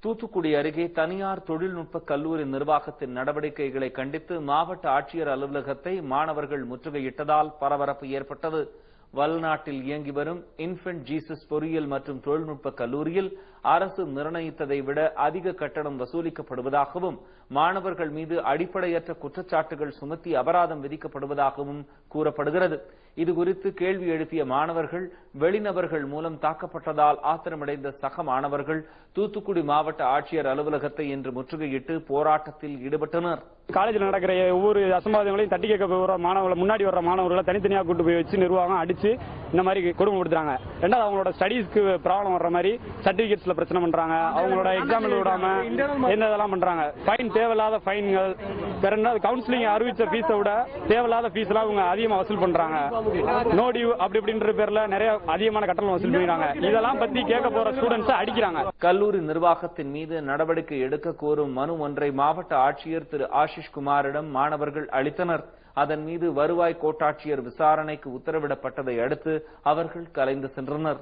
தூத்துக்குடி அருகே தனியார் தொழில்நுட்ப கல்லூரி நிர்வாகத்தின் நடவடிக்கைகளை கண்டித்து மாவட்ட ஆட்சியர் அலுவலகத்தை மாணவர்கள் முற்றுகையிட்டதால் பரபரப்பு ஏற்பட்டது. வல்நாட்டில் இயங்கி வரும் இன்ஃபென்ட் ஜீசஸ் பொறியியல் மற்றும் தொழில்நுட்ப கல்லூரியில் அரசு நிர்ணயித்ததை விட அதிக கட்டணம் வசூலிக்கப்படுவதாகவும் மாணவர்கள் மீது அடிப்படையற்ற குற்றச்சாட்டுகள் சுமத்தி அபராதம் விதிக்கப்படுவதாகவும் கூறப்படுகிறது. இதுகுறித்து கேள்வி எழுப்பிய மாணவர்கள் வெளிநபர்கள் மூலம் தாக்கப்பட்டதால் ஆத்திரமடைந்த சக மாணவர்கள் தூத்துக்குடி மாவட்ட ஆட்சியர் அலுவலகத்தை இன்று முற்றுகையிட்டு போராட்டத்தில் ஈடுபட்டனர். காலேஜில் நடக்கிற ஒவ்வொரு அசம்பாவிதங்களையும் தட்டி கேட்க போகிற மாணவர்களை முன்னாடி வர்ற மாணவர்களை தனித்தனியாக கூட்டு போய் வச்சு நிர்வாகம் அடிச்சு இந்த மாதிரி கொடுமைப்படுத்துறாங்க. ரெண்டாவது அவங்களோட ஸ்டடீஸ்க்கு ப்ராப்ளம் வர்ற மாதிரி சர்டிபிகேட்ஸ்ல பிரச்சனை பண்றாங்க. அவங்களோட எக்ஸாம்பிள் விடாம என்ன இதெல்லாம் பண்றாங்க. ஃபைன், தேவையில்லாத ஃபைன்கள், வேற என்ன கவுன்சிலிங் அறிவிச்ச ஃபீஸை விட தேவையில்லாத ஃபீஸ் எல்லாம் அவங்க அதிகமா வசூல் பண்றாங்க. நோ டியூ அப்படி இப்படின்ற பேர்ல நிறைய அதிகமான கட்டணம் வசூல் பண்ணிடுறாங்க. இதெல்லாம் பத்தி கேட்க போற ஸ்டூடெண்ட்ஸ் அடிக்கிறாங்க. கல்லூரி நிர்வாகத்தின் மீது நடவடிக்கை எடுக்க கோரும் மனு ஒன்றை மாவட்ட ஆட்சியர் திரு ஆஷிஷ் குமாரிடம் மாணவர்கள் அளித்தனர். அதன் மீது வருவாய் கோட்டாட்சியர் விசாரணைக்கு உத்தரவிடப்பட்டதை அடுத்து அவர்கள் கலைந்து சென்றனர்.